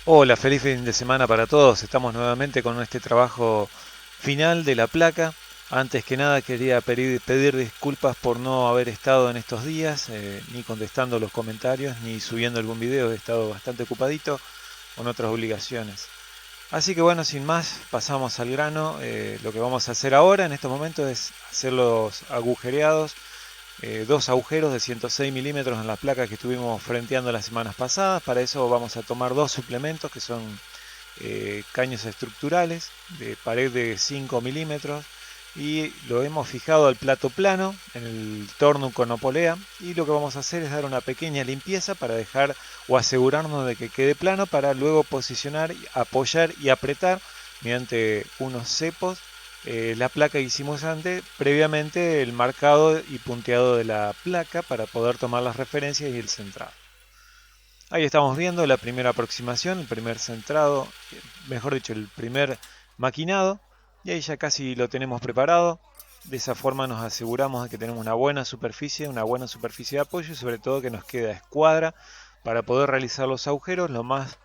Hola, feliz fin de semana para todos. Estamos nuevamente con este trabajo final de la placa. Antes que nada quería pedir disculpas por no haber estado en estos días, ni contestando los comentarios, ni subiendo algún video. He estado bastante ocupadito con otras obligaciones. Así que bueno, sin más, pasamos al grano. Lo que vamos a hacer ahora en estos momentos es hacer los agujereados, dos agujeros de 106 milímetros en la placa que estuvimos frenteando las semanas pasadas. Para eso vamos a tomar dos suplementos que son caños estructurales de pared de 5 milímetros y lo hemos fijado al plato plano en el torno con opolea, y lo que vamos a hacer es dar una pequeña limpieza para dejar o asegurarnos de que quede plano para luego posicionar, apoyar y apretar mediante unos cepos la placa que hicimos antes, previamente el marcado y punteado de la placa para poder tomar las referencias y el centrado. Ahí estamos viendo la primera aproximación, el primer centrado, mejor dicho, el primer maquinado, y ahí ya casi lo tenemos preparado. De esa forma nos aseguramos de que tenemos una buena superficie de apoyo, y sobre todo que nos queda escuadra para poder realizar los agujeros lo más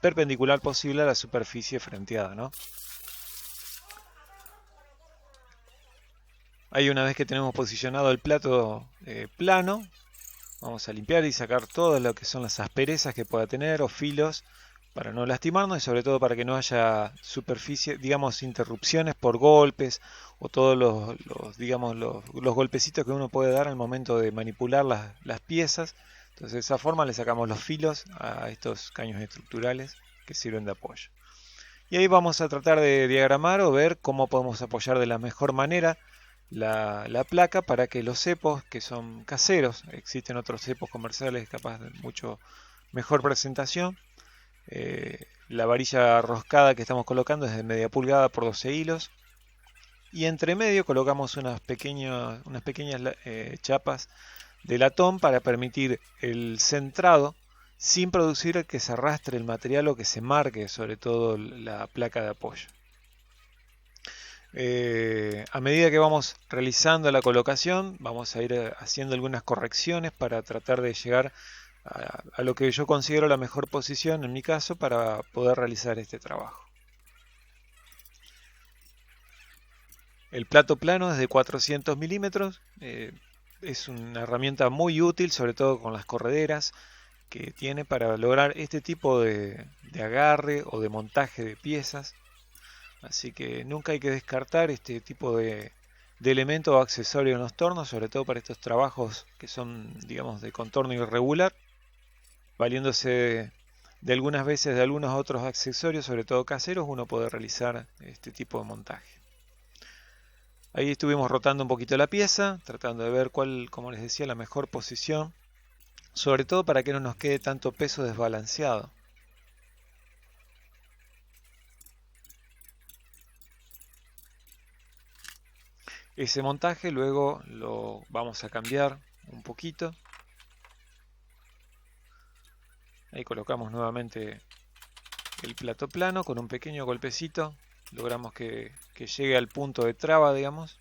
perpendicular posible a la superficie frenteada, ¿no? Ahí, una vez que tenemos posicionado el plato plano, vamos a limpiar y sacar todo lo que son las asperezas que pueda tener o filos para no lastimarnos, y sobre todo para que no haya superficie, digamos, interrupciones por golpes o todos digamos, los golpecitos que uno puede dar al momento de manipular las piezas. Entonces, de esa forma le sacamos los filos a estos caños estructurales que sirven de apoyo. Y ahí vamos a tratar de diagramar o ver cómo podemos apoyar de la mejor manera la placa para que los cepos, que son caseros, existen otros cepos comerciales capaz de mucho mejor presentación. La varilla roscada que estamos colocando es de media pulgada por 12 hilos. Y entre medio colocamos unas pequeñas chapas de latón para permitir el centrado sin producir que se arrastre el material o que se marque sobre todo la placa de apoyo. A medida que vamos realizando la colocación, vamos a ir haciendo algunas correcciones para tratar de llegar a lo que yo considero la mejor posición en mi caso para poder realizar este trabajo. El plato plano es de 400 milímetros, es una herramienta muy útil, sobre todo con las correderas que tiene para lograr este tipo de agarre o de montaje de piezas. Así que nunca hay que descartar este tipo de elemento o accesorio en los tornos, sobre todo para estos trabajos que son, digamos, de contorno irregular, valiéndose de algunas veces de algunos otros accesorios, sobre todo caseros, uno puede realizar este tipo de montaje. Ahí estuvimos rotando un poquito la pieza, tratando de ver cuál, como les decía, la mejor posición, sobre todo para que no nos quede tanto peso desbalanceado. Ese montaje luego lo vamos a cambiar un poquito. Ahí colocamos nuevamente el plato plano con un pequeño golpecito. Logramos que llegue al punto de traba, digamos.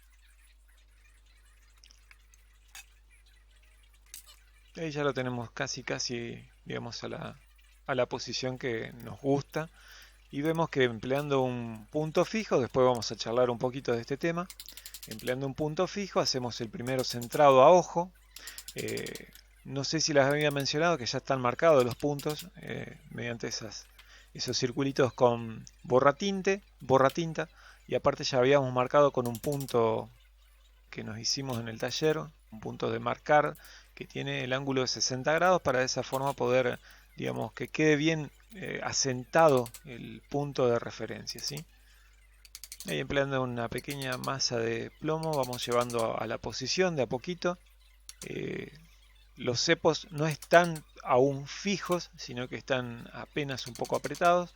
Ahí ya lo tenemos casi, digamos, a la posición que nos gusta. Y vemos que empleando un punto fijo, después vamos a charlar un poquito de este tema. Empleando un punto fijo, hacemos el primero centrado a ojo. Eh, no sé si les había mencionado que ya están marcados los puntos mediante esos circulitos con borratinta, y aparte ya habíamos marcado con un punto que nos hicimos en el taller, un punto de marcar que tiene el ángulo de 60 grados para de esa forma poder, digamos, que quede bien asentado el punto de referencia, ¿sí? Ahí, empleando una pequeña masa de plomo, vamos llevando a la posición de a poquito. Eh, los cepos no están aún fijos, sino que están apenas un poco apretados.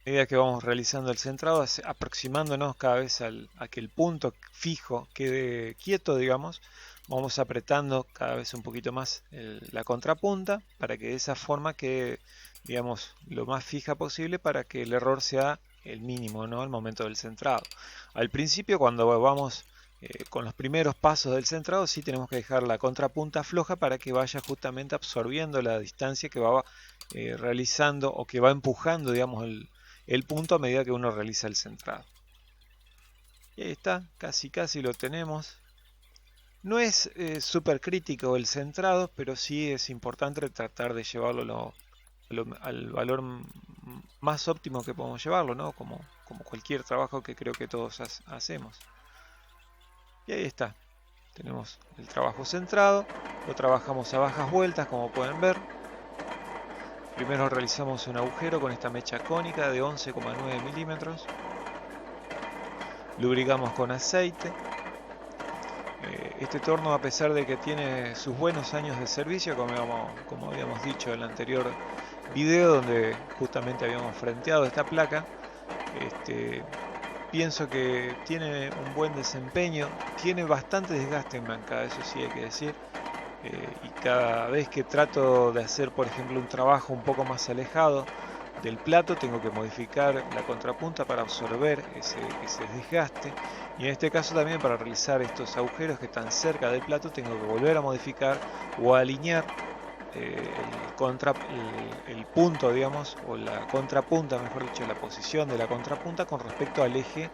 A medida que vamos realizando el centrado, aproximándonos cada vez a que el punto fijo quede quieto, digamos, vamos apretando cada vez un poquito más la contrapunta para que de esa forma quede, digamos, lo más fija posible para que el error sea el mínimo, ¿no? Al momento del centrado. Al principio, cuando vamos con los primeros pasos del centrado sí tenemos que dejar la contrapunta floja para que vaya justamente absorbiendo la distancia que va realizando o que va empujando, digamos, el punto a medida que uno realiza el centrado. Y ahí está, casi lo tenemos. No es súper crítico el centrado, pero sí es importante tratar de llevarlo al valor más óptimo que podemos llevarlo, ¿no? Como cualquier trabajo que creo que todos hacemos. Y ahí está, tenemos el trabajo centrado, lo trabajamos a bajas vueltas como pueden ver. Primero realizamos un agujero con esta mecha cónica de 11,9 milímetros. Lubricamos con aceite. Este torno, a pesar de que tiene sus buenos años de servicio, como habíamos dicho en el anterior video donde justamente habíamos frenteado esta placa, pienso que tiene un buen desempeño, tiene bastante desgaste en bancada, eso sí hay que decir, y cada vez que trato de hacer, por ejemplo, un trabajo un poco más alejado del plato, tengo que modificar la contrapunta para absorber ese desgaste, y en este caso también para realizar estos agujeros que están cerca del plato tengo que volver a modificar o alinear el punto, digamos, o la contrapunta, mejor dicho, la posición de la contrapunta con respecto al eje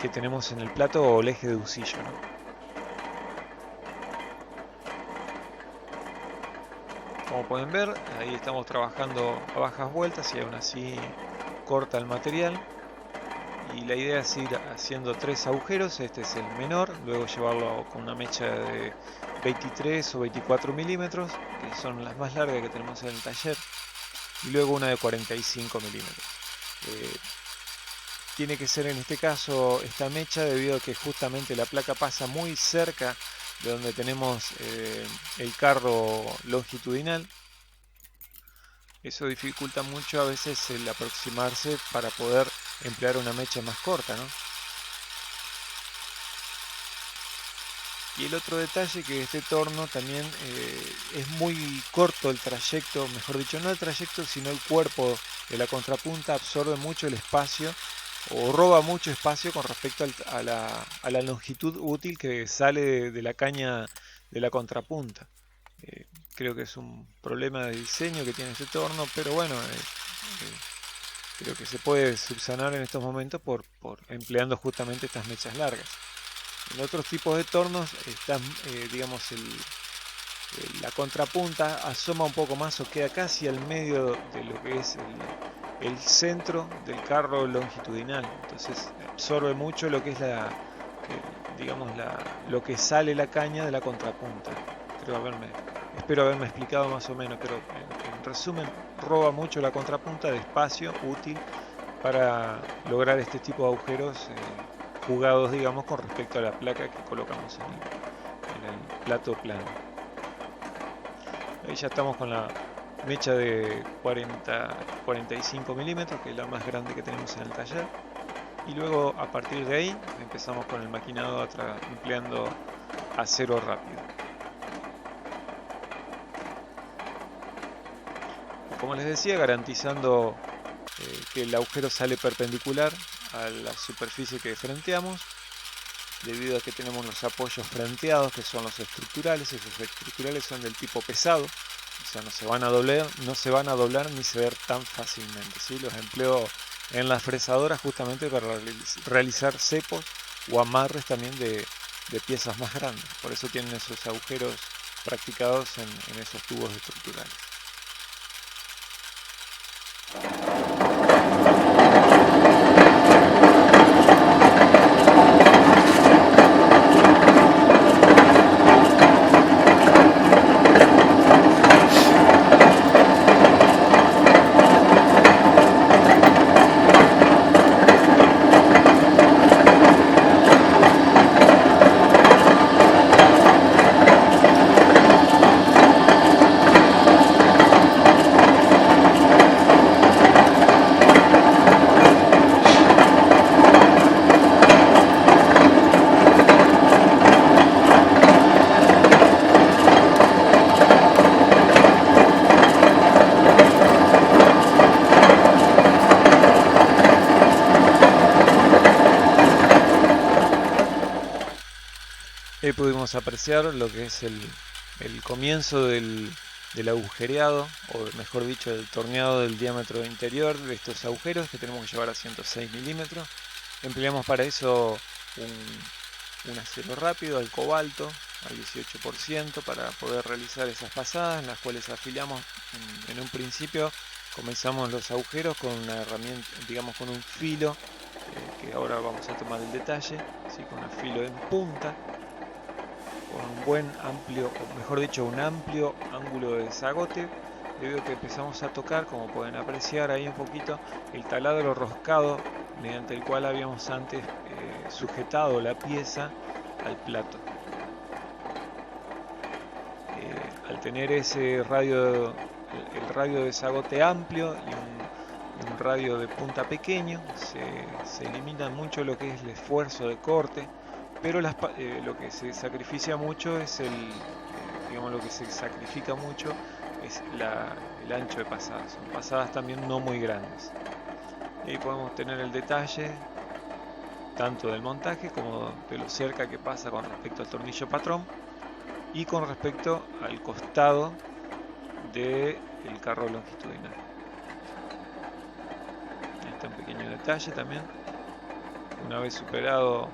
que tenemos en el plato o el eje de usillo, ¿no? Como pueden ver, ahí estamos trabajando a bajas vueltas y aún así corta el material. Y la idea es ir haciendo 3 agujeros, este es el menor, luego llevarlo con una mecha de 23 o 24 milímetros, que son las más largas que tenemos en el taller, y luego una de 45 milímetros. Tiene que ser en este caso esta mecha debido a que justamente la placa pasa muy cerca de donde tenemos el carro longitudinal. Eso dificulta mucho a veces el aproximarse para poder emplear una mecha más corta, ¿no? Y el otro detalle que este torno también es muy corto el trayecto, mejor dicho, no el trayecto sino el cuerpo de la contrapunta absorbe mucho el espacio o roba mucho espacio con respecto a la longitud útil que sale de la caña de la contrapunta. Creo que es un problema de diseño que tiene este torno, pero bueno, creo que se puede subsanar en estos momentos por empleando justamente estas mechas largas. En otros tipos de tornos está, digamos, la contrapunta asoma un poco más o queda casi al medio de lo que es el centro del carro longitudinal, entonces absorbe mucho lo que es lo que sale la caña de la contrapunta. Espero haberme explicado más o menos, pero en resumen roba mucho la contrapunta de espacio útil para lograr este tipo de agujeros jugados, digamos, con respecto a la placa que colocamos en el plato plano. Ahí ya estamos con la mecha de 45 milímetros, que es la más grande que tenemos en el taller, y luego a partir de ahí empezamos con el maquinado empleando acero rápido. Como les decía, garantizando que el agujero sale perpendicular a la superficie que frenteamos, debido a que tenemos los apoyos frenteados, que son los estructurales. Esos estructurales son del tipo pesado, o sea, no se van a doblar ni ceder tan fácilmente, ¿sí? Los empleo en las fresadoras justamente para realizar cepos o amarres también de piezas más grandes. Por eso tienen esos agujeros practicados en esos tubos estructurales. Ahí pudimos apreciar lo que es el comienzo del agujereado, o mejor dicho, del torneado del diámetro interior de estos agujeros que tenemos que llevar a 106 milímetros. Empleamos para eso un acero rápido al cobalto al 18% para poder realizar esas pasadas, en las cuales afilamos en un principio. Comenzamos los agujeros con una herramienta, digamos con un filo, que ahora vamos a tomar el detalle, ¿sí? Con un filo en punta, con un buen amplio, o mejor dicho, un amplio ángulo de desagote, debido a que empezamos a tocar, como pueden apreciar ahí un poquito, el taladro roscado mediante el cual habíamos antes sujetado la pieza al plato. Al tener ese radio, el radio de desagote amplio y un radio de punta pequeño, se elimina mucho lo que es el esfuerzo de corte, pero lo que se sacrifica mucho es digamos, lo que se sacrifica mucho es el ancho de pasadas. Son pasadas también no muy grandes. Y ahí podemos tener el detalle tanto del montaje como de lo cerca que pasa con respecto al tornillo patrón y con respecto al costado del carro longitudinal. Ahí está un pequeño detalle también. Una vez superado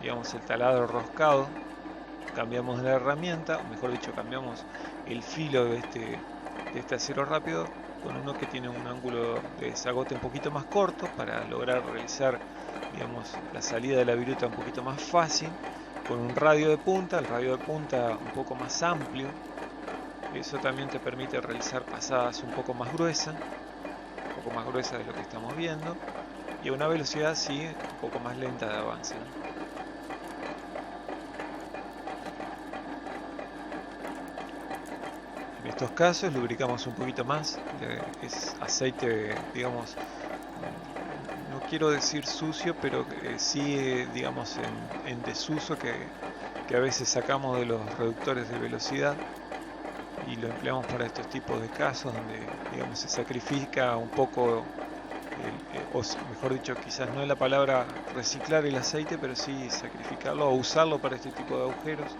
digamos, el taladro roscado, cambiamos la herramienta, o mejor dicho, cambiamos el filo de este acero rápido con uno que tiene un ángulo de desagote un poquito más corto para lograr realizar, digamos, la salida de la viruta un poquito más fácil, con un radio de punta, el radio de punta un poco más amplio. Eso también te permite realizar pasadas un poco más gruesas de lo que estamos viendo, y a una velocidad sí un poco más lenta de avance, ¿no? En estos casos lubricamos un poquito más, es aceite, digamos, no quiero decir sucio, pero sí, digamos, en desuso, que a veces sacamos de los reductores de velocidad y lo empleamos para estos tipos de casos donde, digamos, se sacrifica un poco, o mejor dicho, quizás no es la palabra reciclar el aceite, pero sí sacrificarlo o usarlo para este tipo de agujeros.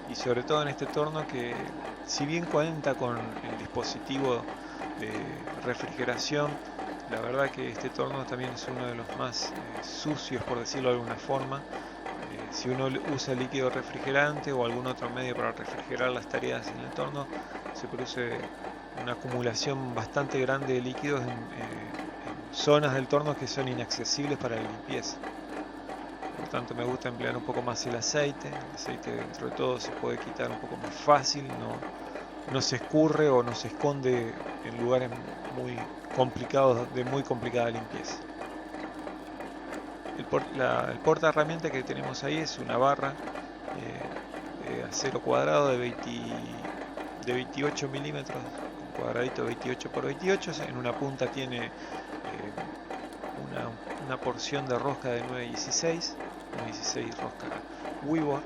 Y sobre todo en este torno que, si bien cuenta con el dispositivo de refrigeración, la verdad que este torno también es uno de los más sucios, por decirlo de alguna forma. Si uno usa líquido refrigerante o algún otro medio para refrigerar las tareas en el torno, se produce una acumulación bastante grande de líquidos en zonas del torno que son inaccesibles para la limpieza. Por tanto, me gusta emplear un poco más el aceite. El aceite, dentro de todo, se puede quitar un poco más fácil, no se escurre o no se esconde en lugares muy complicados, de muy complicada limpieza. El porta herramienta que tenemos ahí es una barra de acero cuadrado de 28 milímetros, un cuadradito de 28 por 28. En una punta tiene una porción de rosca de 916 rosca Weber.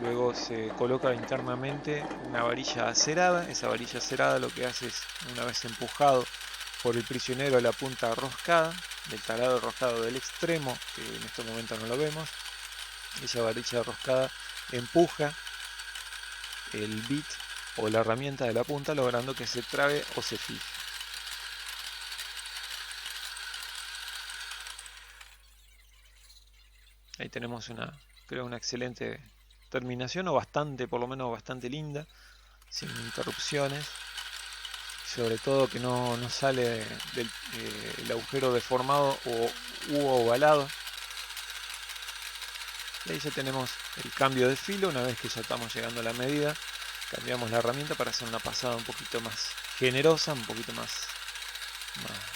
Luego se coloca internamente una varilla acerada. Esa varilla acerada lo que hace es, una vez empujado por el prisionero a la punta roscada, del taladro roscado del extremo, que en este momento no lo vemos, esa varilla roscada empuja el bit o la herramienta de la punta, logrando que se trabe o se fije. Ahí tenemos creo una excelente terminación, o bastante, por lo menos bastante linda, sin interrupciones, sobre todo que no sale el agujero deformado u ovalado. Y ahí ya tenemos el cambio de filo. Una vez que ya estamos llegando a la medida, cambiamos la herramienta para hacer una pasada un poquito más generosa, un poquito más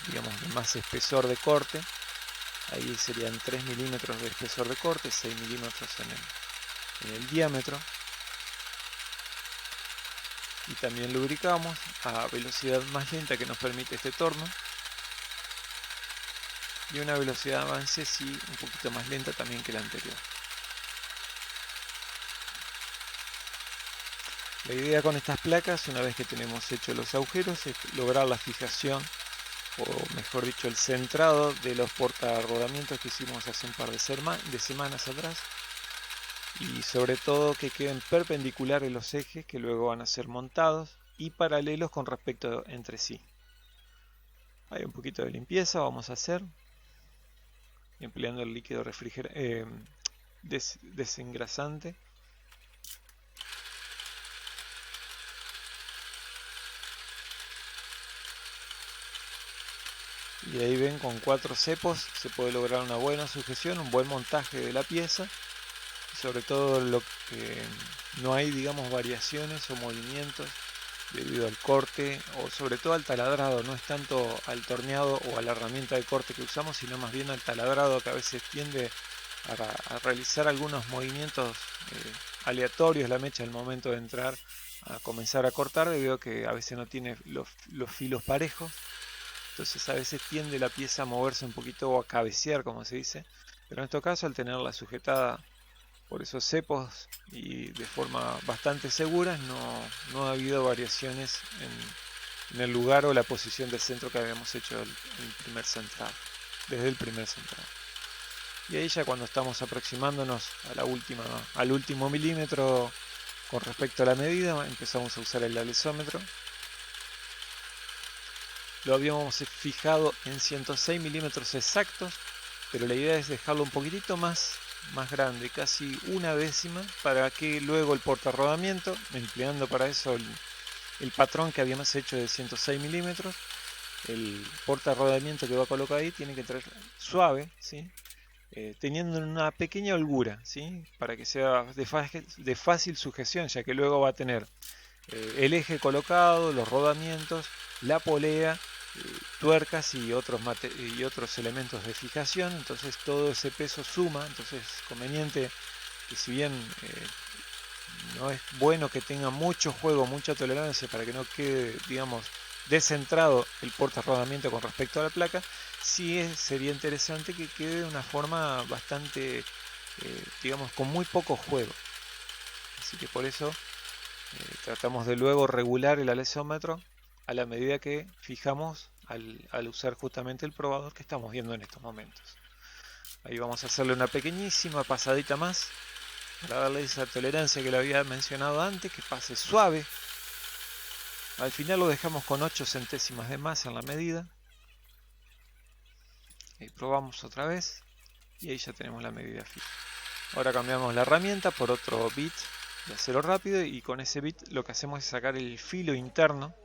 digamos, de más espesor de corte. Ahí serían 3 milímetros de espesor de corte, 6 milímetros en el diámetro. Y también lubricamos a velocidad más lenta que nos permite este torno, y una velocidad de avance sí un poquito más lenta también que la anterior. La idea con estas placas, una vez que tenemos hecho los agujeros, es lograr la fijación o mejor dicho el centrado de los portarrodamientos que hicimos hace un par de semanas atrás, y sobre todo que queden perpendiculares los ejes que luego van a ser montados y paralelos con respecto entre sí. Hay un poquito de limpieza vamos a hacer empleando el líquido desengrasante. Y ahí ven, con 4 cepos se puede lograr una buena sujeción, un buen montaje de la pieza, sobre todo lo que no hay, digamos, variaciones o movimientos debido al corte o sobre todo al taladrado. No es tanto al torneado o a la herramienta de corte que usamos, sino más bien al taladrado, que a veces tiende a realizar algunos movimientos aleatorios la mecha al momento de entrar a comenzar a cortar, debido a que a veces no tiene los filos parejos. Entonces a veces tiende la pieza a moverse un poquito o a cabecear, como se dice. Pero en este caso, al tenerla sujetada por esos cepos y de forma bastante segura, no ha habido variaciones en el lugar o la posición del centro que habíamos hecho desde el primer centrado. Y ahí ya cuando estamos aproximándonos al último milímetro con respecto a la medida, empezamos a usar el alezómetro. Lo habíamos fijado en 106 milímetros exactos, pero la idea es dejarlo un poquitito más grande, casi una décima, para que luego el portarrodamiento, empleando para eso el patrón que habíamos hecho de 106 milímetros, el portarrodamiento que va a colocar ahí tiene que entrar suave, ¿sí? Teniendo una pequeña holgura, ¿sí? Para que sea de fácil sujeción, ya que luego va a tener el eje colocado, los rodamientos, la polea, tuercas y otros elementos de fijación. Entonces todo ese peso suma. Entonces es conveniente que, si bien no es bueno que tenga mucho juego, mucha tolerancia, para que no quede, digamos, descentrado el portarrodamiento con respecto a la placa, sí sería interesante que quede de una forma bastante, digamos, con muy poco juego. Así que por eso tratamos de luego regular el alezómetro a la medida que fijamos al usar justamente el probador que estamos viendo en estos momentos. Ahí vamos a hacerle una pequeñísima pasadita más para darle esa tolerancia que le había mencionado antes, que pase suave. Al final lo dejamos con 8 centésimas de más en la medida. Y probamos otra vez y ahí ya tenemos la medida fija. Ahora cambiamos la herramienta por otro bit de acero rápido, y con ese bit lo que hacemos es sacar el filo interno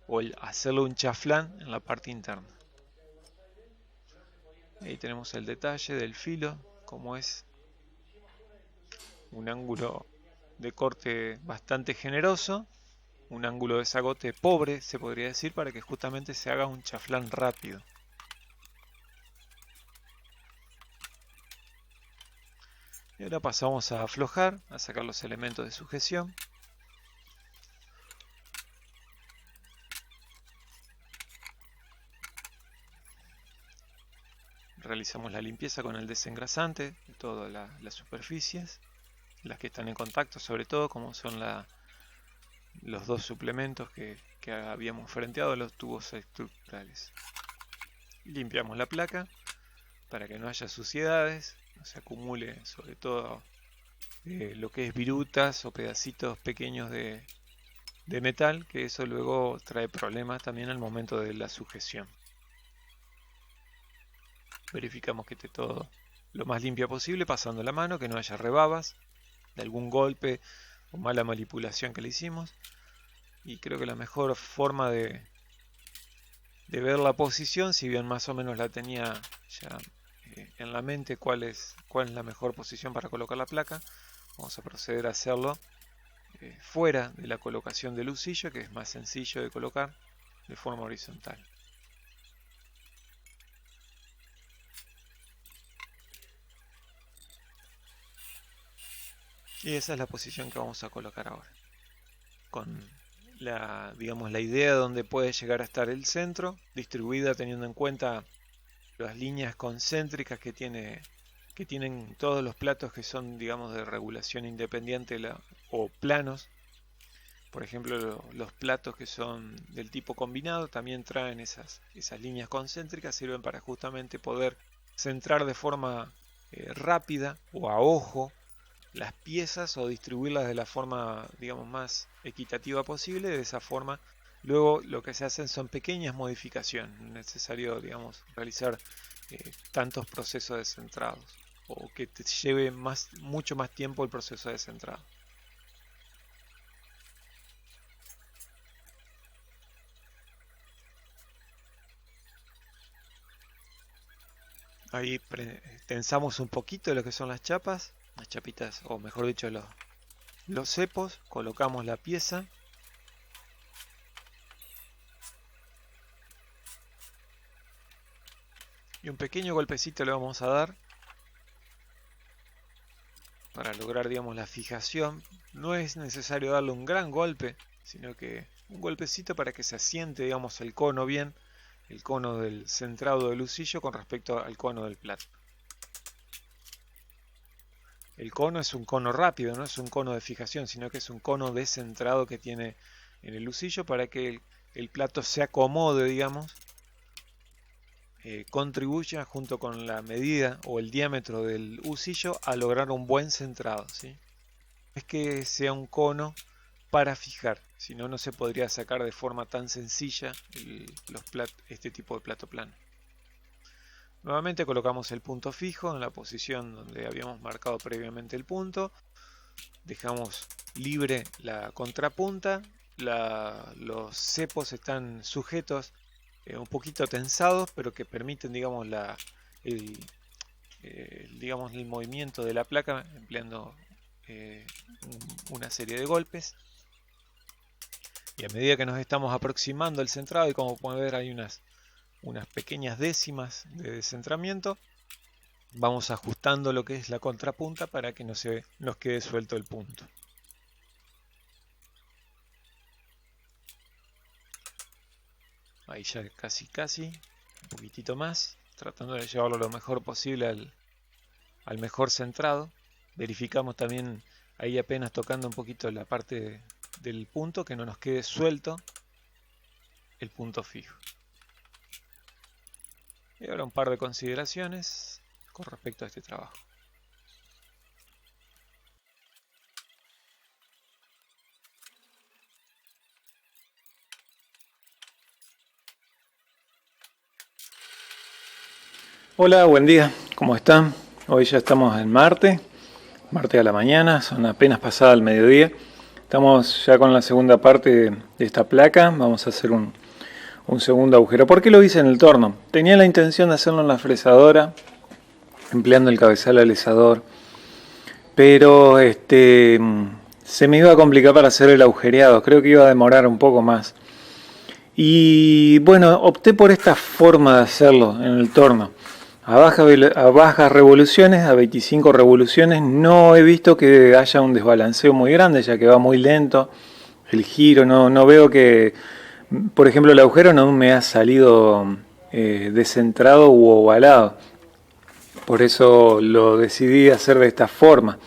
o hacerlo un chaflán en la parte interna. Ahí tenemos el detalle del filo, como es un ángulo de corte bastante generoso, un ángulo de zagote pobre, se podría decir, para que justamente se haga un chaflán rápido. Y ahora pasamos a aflojar, a sacar los elementos de sujeción. Realizamos la limpieza con el desengrasante de todas las superficies, las que están en contacto sobre todo, como son los dos suplementos que habíamos frenteado, los tubos estructurales. Limpiamos la placa para que no haya suciedades, no se acumule sobre todo lo que es virutas o pedacitos pequeños de metal, que eso luego trae problemas también al momento de la sujeción. Verificamos que esté todo lo más limpio posible, pasando la mano, que no haya rebabas de algún golpe o mala manipulación que le hicimos. Y creo que la mejor forma de ver la posición, si bien más o menos la tenía ya en la mente cuál es la mejor posición para colocar la placa, vamos a proceder a hacerlo fuera de la colocación del lucillo, que es más sencillo de colocar de forma horizontal. Y esa es la posición que vamos a colocar ahora, con digamos, la idea de donde puede llegar a estar el centro, distribuida teniendo en cuenta las líneas concéntricas que tienen todos los platos que son, digamos, de regulación independiente o planos, Por ejemplo, los platos que son del tipo combinado también traen esas líneas concéntricas, sirven para justamente poder centrar de forma rápida o a ojo las piezas o distribuirlas de la forma, digamos, más equitativa posible. De esa forma, luego lo que se hacen son pequeñas modificaciones. No es necesario, digamos, realizar tantos procesos de centrados o que te lleve mucho más tiempo el proceso de centrado. Ahí tensamos un poquito de lo que son las chapas, las chapitas, o mejor dicho, los cepos. Colocamos la pieza. Y un pequeño golpecito le vamos a dar para lograr, digamos, la fijación. No es necesario darle un gran golpe, sino que un golpecito para que se asiente, digamos, el cono bien, el cono del centrado del husillo con respecto al cono del plato. El cono es un cono rápido, no es un cono de fijación, sino que es un cono de centrado que tiene en el husillo para que el plato se acomode, digamos, contribuya junto con la medida o el diámetro del husillo a lograr un buen centrado, ¿sí? Es que sea un cono para fijar, si no, no se podría sacar de forma tan sencilla este tipo de plato plano. Nuevamente colocamos el punto fijo en la posición donde habíamos marcado previamente el punto. Dejamos libre la contrapunta. Los cepos están sujetos, un poquito tensados, pero que permiten, digamos, el movimiento de la placa empleando una serie de golpes. Y a medida que nos estamos aproximando al centrado, y como pueden ver hay unas pequeñas décimas de descentramiento, vamos ajustando lo que es la contrapunta para que no se nos quede suelto el punto. Ahí ya casi, un poquitito más, tratando de llevarlo lo mejor posible al mejor centrado. Verificamos también ahí apenas tocando un poquito la parte del punto, que no nos quede suelto el punto fijo. Y ahora un par de consideraciones con respecto a este trabajo. Hola, buen día, ¿cómo están? Hoy ya estamos en martes a la mañana, son apenas pasada el mediodía. Estamos ya con la segunda parte de esta placa, vamos a hacer un segundo agujero. ¿Por qué lo hice en el torno? Tenía la intención de hacerlo en la fresadora, empleando el cabezal alisador, pero se me iba a complicar para hacer el agujereado, creo que iba a demorar un poco más. Y bueno, opté por esta forma de hacerlo en el torno. A bajas revoluciones, a 25 revoluciones, no he visto que haya un desbalanceo muy grande, ya que va muy lento el giro. No veo que, por ejemplo, el agujero no me ha salido descentrado u ovalado. Por eso lo decidí hacer de esta forma.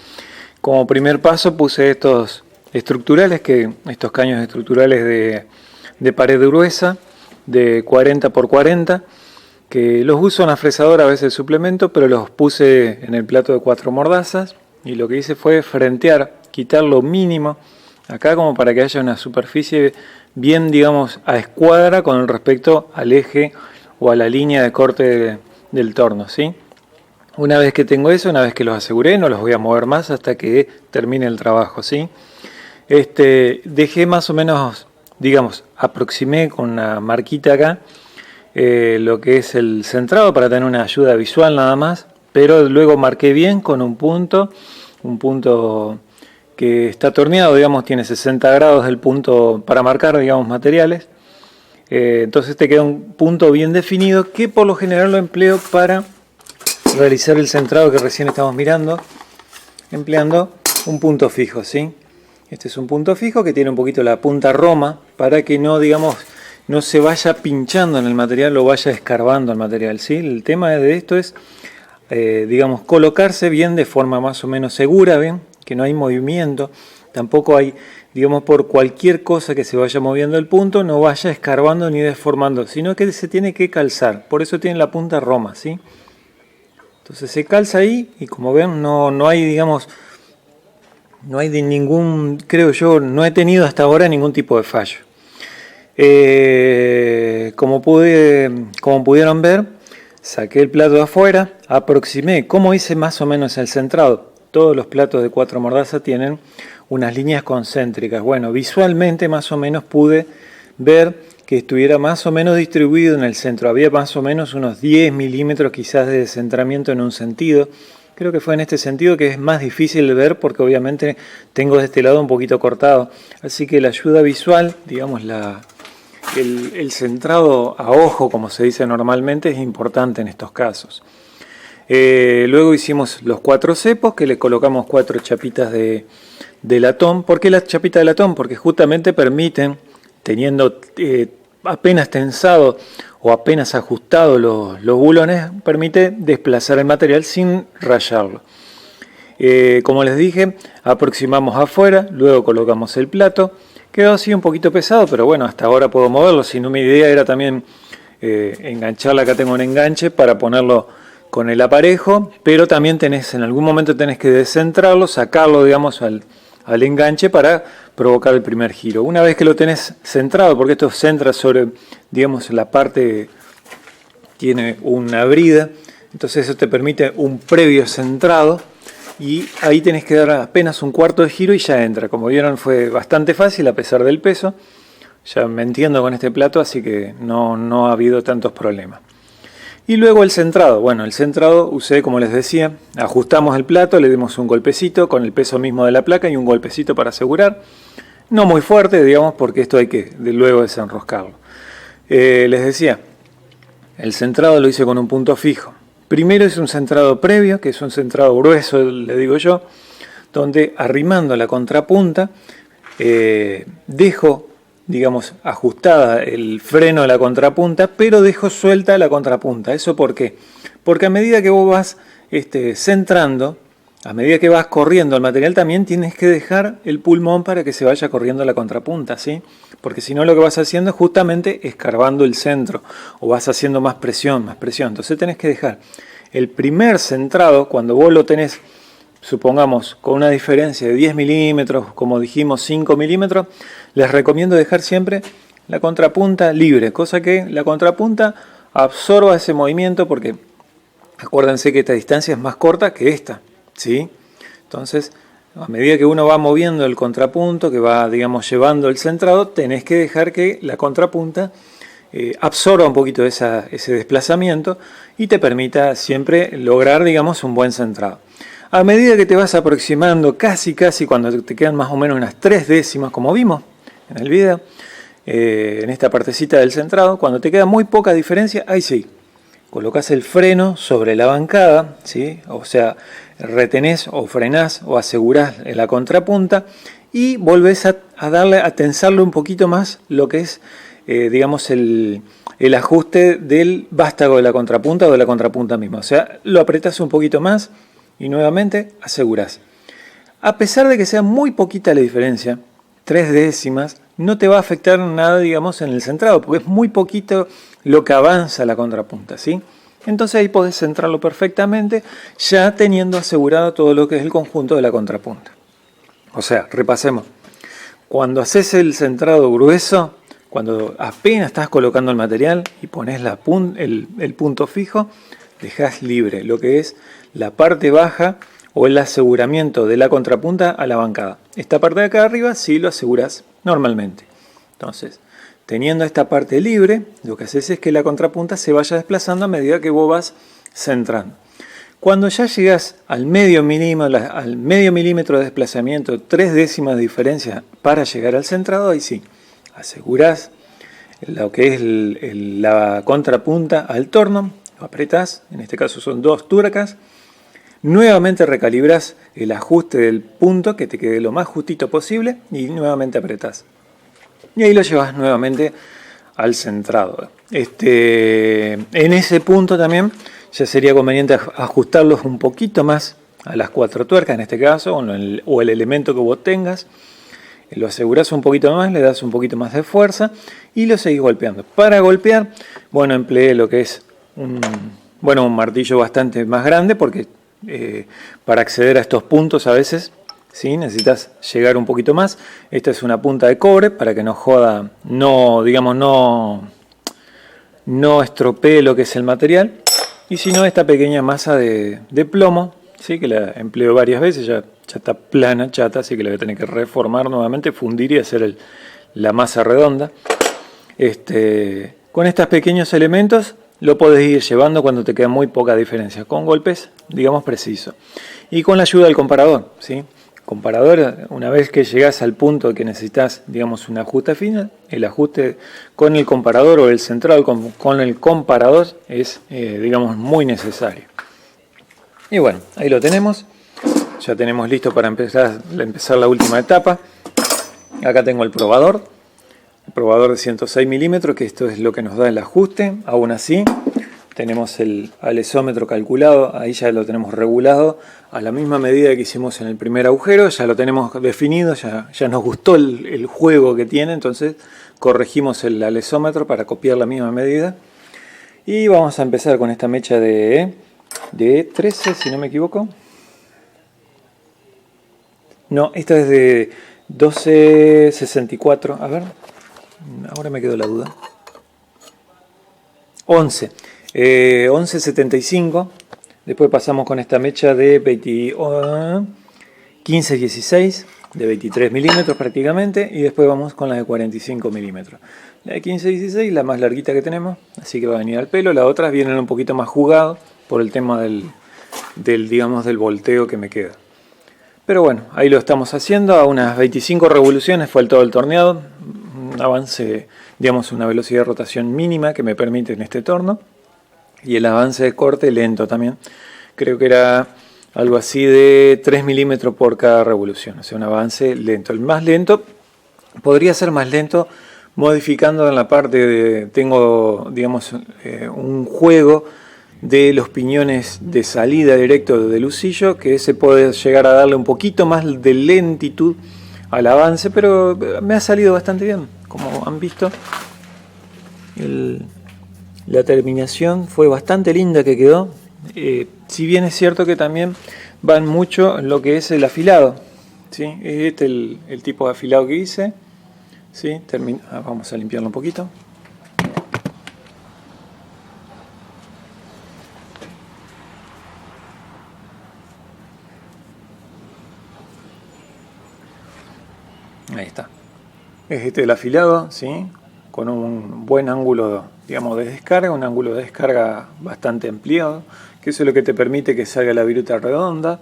Como primer paso puse estos caños estructurales de pared gruesa de 40 por 40, que los uso en la fresadora a veces suplemento, pero los puse en el plato de 4 mordazas y lo que hice fue frentear, quitar lo mínimo acá como para que haya una superficie bien, digamos, a escuadra con respecto al eje o a la línea de corte del torno, ¿sí? Una vez que tengo eso, una vez que los aseguré, no los voy a mover más hasta que termine el trabajo, ¿sí? Dejé más o menos, digamos, aproximé con una marquita acá lo que es el centrado para tener una ayuda visual nada más, pero luego marqué bien con un punto que está torneado, digamos, tiene 60 grados el punto para marcar, digamos, materiales. Entonces te queda un punto bien definido que por lo general lo empleo para realizar el centrado que recién estamos mirando, empleando un punto fijo, ¿sí? Este es un punto fijo que tiene un poquito la punta roma para que no, digamos, no se vaya pinchando en el material o vaya escarbando el material, ¿sí? El tema de esto es, digamos, colocarse bien de forma más o menos segura, ¿bien? Que no hay movimiento, tampoco hay digamos, por cualquier cosa que se vaya moviendo el punto, no vaya escarbando ni deformando, sino que se tiene que calzar. Por eso tiene la punta roma, ¿sí? Entonces se calza ahí y como ven no hay, digamos, no hay de ningún, creo yo, no he tenido hasta ahora ningún tipo de fallo. Como pudieron ver, saqué el plato de afuera, aproximé, como hice más o menos el centrado. Todos los platos de 4 mordaza tienen unas líneas concéntricas. Bueno, visualmente más o menos pude ver que estuviera más o menos distribuido en el centro. Había más o menos unos 10 milímetros quizás de descentramiento en un sentido. Creo que fue en este sentido que es más difícil de ver porque obviamente tengo de este lado un poquito cortado. Así que la ayuda visual, digamos el centrado a ojo, como se dice normalmente, es importante en estos casos. Luego hicimos los 4 cepos, que le colocamos 4 chapitas de latón. ¿Por qué las chapitas de latón? Porque justamente permiten, teniendo apenas tensado o apenas ajustado los bulones, permite desplazar el material sin rayarlo. Como les dije, aproximamos afuera, luego colocamos el plato. Quedó así un poquito pesado, pero bueno, hasta ahora puedo moverlo. Si no, mi idea era también engancharla. Acá tengo un enganche para ponerlo con el aparejo, pero también en algún momento tenés que descentrarlo, sacarlo, digamos, al enganche para provocar el primer giro. Una vez que lo tenés centrado, porque esto centra sobre, digamos, la parte, tiene una brida, entonces eso te permite un previo centrado y ahí tenés que dar apenas un cuarto de giro y ya entra. Como vieron, fue bastante fácil a pesar del peso. Ya me entiendo con este plato, así que no ha habido tantos problemas. Y luego el centrado. Bueno, el centrado usé, como les decía, ajustamos el plato, le dimos un golpecito con el peso mismo de la placa y un golpecito para asegurar. No muy fuerte, digamos, porque esto hay que luego desenroscarlo. Les decía, el centrado lo hice con un punto fijo. Primero es un centrado previo, que es un centrado grueso, le digo yo, donde arrimando la contrapunta, dejo, digamos, ajustada el freno de la contrapunta, pero dejo suelta la contrapunta. ¿Eso por qué? Porque a medida que vos vas centrando, a medida que vas corriendo el material, también tienes que dejar el pulmón para que se vaya corriendo la contrapunta, ¿sí? Porque si no, lo que vas haciendo es justamente escarbando el centro, o vas haciendo más presión, más presión. Entonces tenés que dejar el primer centrado, cuando vos lo tenés, supongamos, con una diferencia de 10 milímetros, como dijimos, 5 milímetros, les recomiendo dejar siempre la contrapunta libre, cosa que la contrapunta absorba ese movimiento, porque acuérdense que esta distancia es más corta que esta, ¿sí? Entonces, a medida que uno va moviendo el contrapunto, que va, digamos, llevando el centrado, tenés que dejar que la contrapunta absorba un poquito ese desplazamiento y te permita siempre lograr, digamos, un buen centrado. A medida que te vas aproximando, casi cuando te quedan más o menos unas 3 décimas, como vimos en el video, en esta partecita del centrado, cuando te queda muy poca diferencia, ahí sí, colocas el freno sobre la bancada, ¿sí? O sea, retenés o frenás o asegurás la contrapunta y volvés a tensarle un poquito más lo que es, digamos, el ajuste del vástago de la contrapunta o de la contrapunta misma. O sea, lo apretás un poquito más y nuevamente asegurás. A pesar de que sea muy poquita la diferencia, 3 décimas, no te va a afectar nada, digamos, en el centrado, porque es muy poquito lo que avanza la contrapunta, ¿sí? Entonces ahí podés centrarlo perfectamente, ya teniendo asegurado todo lo que es el conjunto de la contrapunta. O sea, repasemos. Cuando haces el centrado grueso, cuando apenas estás colocando el material y pones el punto fijo, dejás libre lo que es la parte baja o el aseguramiento de la contrapunta a la bancada. Esta parte de acá arriba sí lo aseguras normalmente. Entonces, teniendo esta parte libre, lo que haces es que la contrapunta se vaya desplazando a medida que vos vas centrando. Cuando ya llegas al medio milímetro de desplazamiento, 3 décimas de diferencia para llegar al centrado, ahí sí, asegurás lo que es la contrapunta al torno, lo apretás, en este caso son 2 tuercas, nuevamente recalibras el ajuste del punto que te quede lo más justito posible y nuevamente apretás. Y ahí lo llevas nuevamente al centrado. En ese punto también ya sería conveniente ajustarlos un poquito más a las 4 tuercas en este caso, o el elemento que vos tengas. lo asegurás un poquito más, le das un poquito más de fuerza y lo seguís golpeando. Para golpear, bueno, empleé lo que es un martillo bastante más grande porque para acceder a estos puntos a veces, ¿sí?, necesitas llegar un poquito más. Esta es una punta de cobre para que no joda, no estropee lo que es el material. Y si no, esta pequeña masa de plomo, ¿sí?, que la empleo varias veces, ya está plana, chata, así que la voy a tener que reformar nuevamente, fundir y hacer la masa redonda. Con estos pequeños elementos lo podés ir llevando cuando te queda muy poca diferencia, con golpes, digamos, precisos. Y con la ayuda del comparador, ¿sí? Comparador, una vez que llegás al punto que necesitas, digamos, un ajuste final, el ajuste con el comparador o el centrado con el comparador es, digamos, muy necesario. Y bueno, ahí lo tenemos. Ya tenemos listo para empezar la última etapa. Acá tengo el probador de 106 milímetros, que esto es lo que nos da el ajuste. Aún así, tenemos el alesómetro calculado, ahí ya lo tenemos regulado a la misma medida que hicimos en el primer agujero, ya lo tenemos definido, ya nos gustó el juego que tiene, entonces corregimos el alesómetro para copiar la misma medida. Y vamos a empezar con esta mecha de 13, si no me equivoco. No, esta es de 12,64, a ver, ahora me quedó la duda. 11,75. Después pasamos con esta mecha de 15,16, de 23 milímetros prácticamente, y después vamos con la de 45 milímetros. La de 15,16, la más larguita que tenemos, así que va a venir al pelo. Las otras vienen un poquito más jugadas por el tema del volteo que me queda. Pero bueno, ahí lo estamos haciendo, a unas 25 revoluciones fue el todo el torneado, un avance, digamos, una velocidad de rotación mínima que me permite en este torno, y el avance de corte lento también, creo que era algo así de 3 milímetros por cada revolución, o sea, un avance lento. El más lento, podría ser más lento modificando en la parte tengo, digamos, un juego de los piñones de salida directo del lucillo, que se puede llegar a darle un poquito más de lentitud al avance, pero me ha salido bastante bien, como han visto. La terminación fue bastante linda que quedó, si bien es cierto que también van mucho en lo que es el afilado, ¿sí? Este es el tipo de afilado que hice, ¿sí? Vamos a limpiarlo un poquito. Ahí está. Es este el afilado, ¿sí?, con un buen ángulo, digamos, de descarga, un ángulo de descarga bastante ampliado, que eso es lo que te permite que salga la viruta redonda.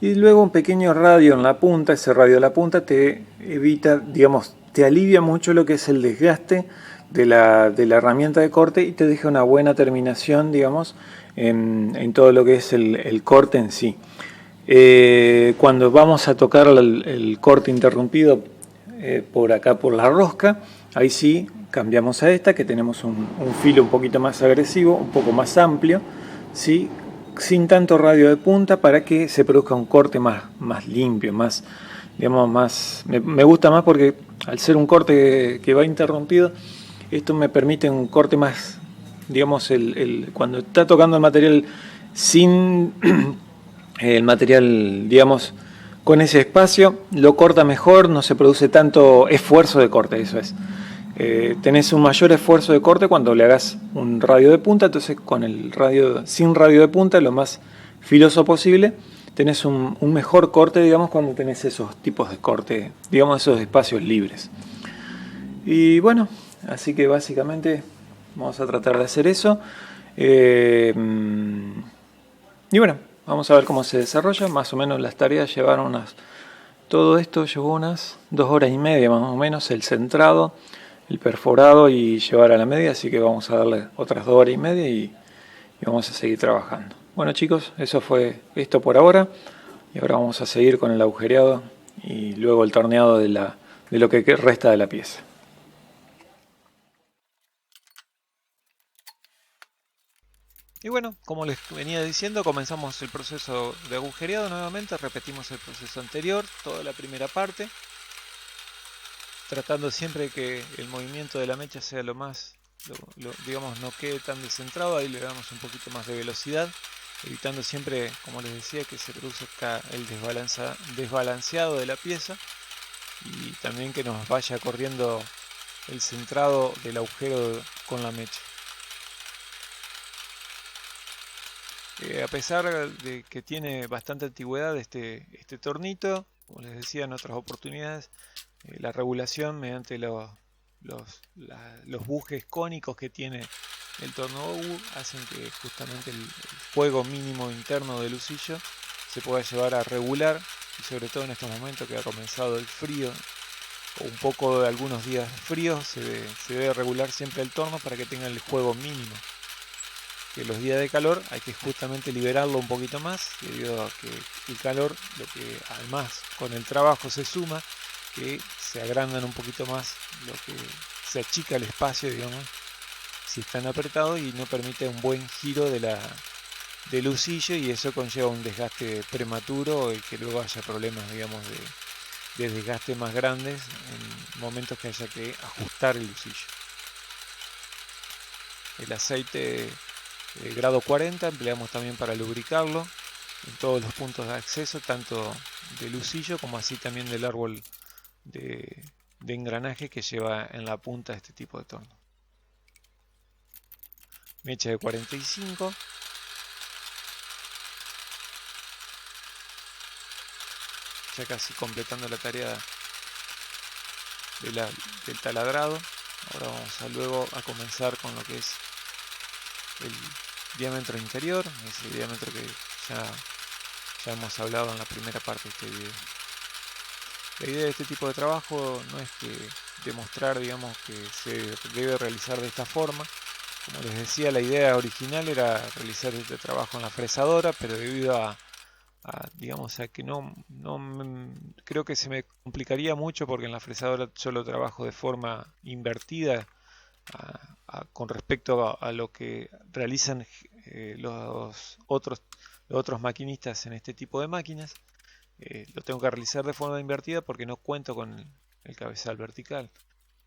Y luego un pequeño radio en la punta, ese radio de la punta te evita, digamos, te alivia mucho lo que es el desgaste de la herramienta de corte y te deja una buena terminación, digamos, en todo lo que es el corte en sí. Cuando vamos a tocar el corte interrumpido por acá por la rosca, ahí sí cambiamos a esta, que tenemos un filo un poquito más agresivo, un poco más amplio, ¿sí?, sin tanto radio de punta, para que se produzca un corte más limpio, más, digamos, más, me gusta más porque al ser un corte que va interrumpido, esto me permite un corte más, digamos, cuando está tocando el material sin el material, digamos, con ese espacio, lo corta mejor, no se produce tanto esfuerzo de corte, eso es. Tenés un mayor esfuerzo de corte cuando le hagas un radio de punta, entonces con el radio sin radio de punta, lo más filoso posible, tenés un mejor corte, digamos, cuando tenés esos tipos de corte, digamos, esos espacios libres. Y bueno, así que básicamente vamos a tratar de hacer eso. Y bueno, vamos a ver cómo se desarrolla. Más o menos las tareas llevaron todo esto llevó unas 2 horas y media más o menos, el centrado, el perforado y llevar a la media, así que vamos a darle otras 2 horas y media y vamos a seguir trabajando. Bueno chicos, eso fue esto por ahora, y ahora vamos a seguir con el agujereado y luego el torneado de lo que resta de la pieza. Y bueno, como les venía diciendo, comenzamos el proceso de agujereado nuevamente, repetimos el proceso anterior, toda la primera parte. tratando siempre que el movimiento de la mecha sea lo más, digamos, no quede tan descentrado. Ahí le damos un poquito más de velocidad, evitando siempre, como les decía, que se produzca el desbalanceado de la pieza, y también que nos vaya corriendo el centrado del agujero con la mecha. A pesar de que tiene bastante antigüedad este tornito, como les decía en otras oportunidades, la regulación mediante los bujes cónicos que tiene el torno OU hacen que justamente el fuego mínimo interno del usillo se pueda llevar a regular, y sobre todo en estos momentos que ha comenzado el frío o un poco de algunos días fríos, se debe regular siempre el torno para que tenga el fuego mínimo. Que los días de calor hay que justamente liberarlo un poquito más, debido a que el calor, lo que además con el trabajo se suma, que se agrandan un poquito más, lo que se achica el espacio, digamos, si están apretados, y no permite un buen giro del usillo, y eso conlleva un desgaste prematuro y que luego haya problemas, digamos, de desgaste más grandes en momentos que haya que ajustar el usillo. El aceite grado 40 empleamos también para lubricarlo en todos los puntos de acceso, tanto del usillo como así también del árbol de engranaje que lleva en la punta este tipo de torno. Mecha de 45. Ya casi completando la tarea del taladrado. Ahora vamos luego a comenzar con lo que es el diámetro interior, ese diámetro que ya hemos hablado en la primera parte de este video. La idea de este tipo de trabajo no es que demostrar, digamos, que se debe realizar de esta forma. Como les decía, la idea original era realizar este trabajo en la fresadora, pero debido digamos, a que creo que se me complicaría mucho, porque en la fresadora yo lo trabajo de forma invertida con respecto a lo que realizan los otros maquinistas en este tipo de máquinas. Lo tengo que realizar de forma invertida porque no cuento con el cabezal vertical.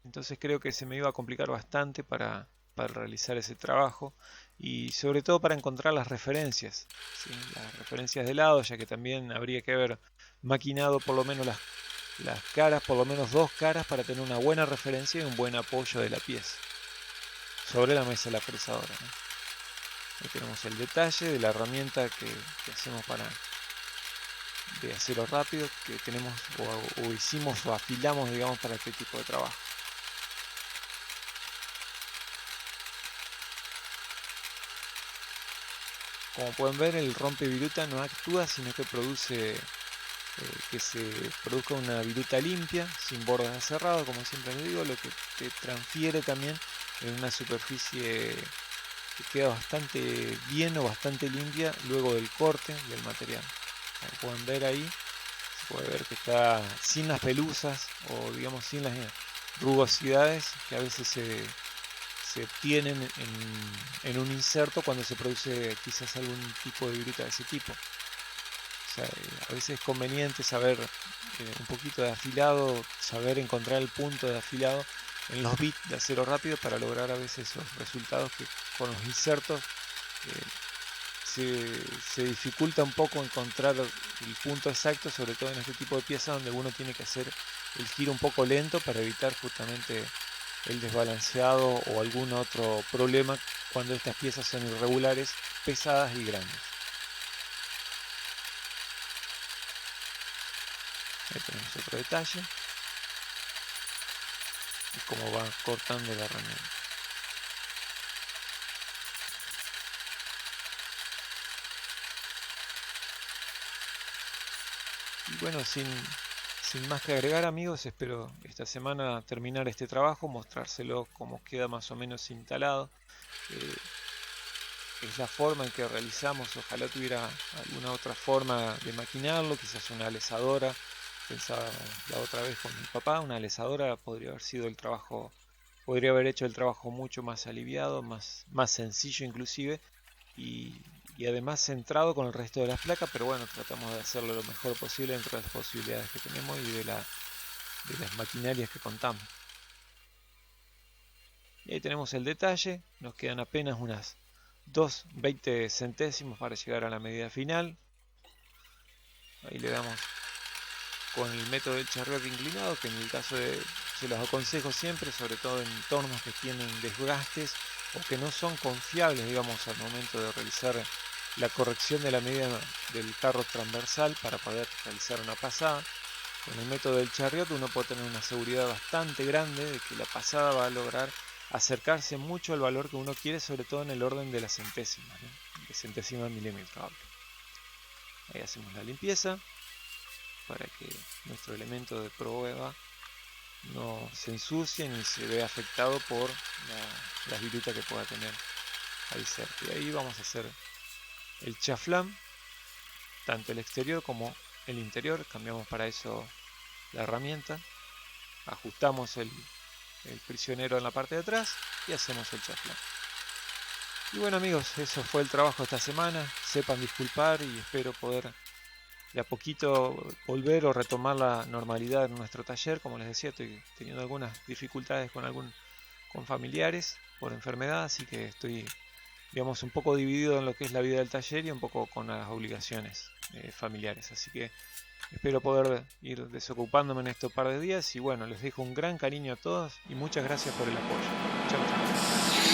Entonces creo que se me iba a complicar bastante para realizar ese trabajo, y sobre todo para encontrar las referencias, ¿sí? Las referencias de lado, ya que también habría que haber maquinado por lo menos las caras, por lo menos dos caras, para tener una buena referencia y un buen apoyo de la pieza sobre la mesa de la fresadora, ¿no? Ahí tenemos el detalle de la herramienta que hacemos de acero rápido, que tenemos o hicimos o afilamos, digamos, para este tipo de trabajo. Como pueden ver, el rompeviruta no actúa, sino que produce que se produzca una viruta limpia, sin bordes aserrados, como siempre les digo, lo que te transfiere también en una superficie que queda bastante bien o bastante limpia luego del corte del material. Como pueden ver ahí, se puede ver que está sin las pelusas, o digamos sin las rugosidades que a veces se obtienen en un inserto cuando se produce quizás algún tipo de viruta de ese tipo. O sea, a veces es conveniente saber un poquito de afilado, saber encontrar el punto de afilado en los bits de acero rápido, para lograr a veces esos resultados que con los insertos se dificulta un poco encontrar el punto exacto, sobre todo en este tipo de piezas donde uno tiene que hacer el giro un poco lento para evitar justamente el desbalanceado o algún otro problema cuando estas piezas son irregulares, pesadas y grandes. Ahí tenemos otro detalle y cómo va cortando la herramienta. Y bueno, sin más que agregar, amigos, espero esta semana terminar este trabajo, mostrárselo cómo queda más o menos instalado. Es la forma en que realizamos. Ojalá tuviera alguna otra forma de maquinarlo, quizás una alesadora. Pensaba la otra vez con mi papá, una alesadora podría haber sido el trabajo, podría haber hecho el trabajo mucho más aliviado, más sencillo inclusive, y además centrado con el resto de las placas. Pero bueno, tratamos de hacerlo lo mejor posible dentro de las posibilidades que tenemos y de las maquinarias que contamos. Y ahí tenemos el detalle, nos quedan apenas unas 2,20 centésimos para llegar a la medida final. Ahí le damos con el método del charriote inclinado, que en el caso de, se los aconsejo siempre, sobre todo en tornos que tienen desgastes o que no son confiables, digamos, al momento de realizar la corrección de la medida del carro transversal para poder realizar una pasada. Con el método del charriote uno puede tener una seguridad bastante grande de que la pasada va a lograr acercarse mucho al valor que uno quiere, sobre todo en el orden de la centésima, ¿no? De centésima de milímetro hablo. Ahí hacemos la limpieza para que nuestro elemento de prueba no se ensucie ni se vea afectado por las virutas que pueda tener ahí cerca. Y ahí vamos a hacer el chaflán, tanto el exterior como el interior. Cambiamos para eso la herramienta, ajustamos el prisionero en la parte de atrás y hacemos el chaflán. Y bueno amigos, eso fue el trabajo esta semana. Sepan disculpar y espero poder de a poquito volver o retomar la normalidad en nuestro taller. Como les decía, estoy teniendo algunas dificultades con familiares por enfermedad, así que estoy, digamos, un poco dividido en lo que es la vida del taller y un poco con las obligaciones familiares. Así que espero poder ir desocupándome en estos par de días y bueno, les dejo un gran cariño a todos y muchas gracias por el apoyo. Chau, chau.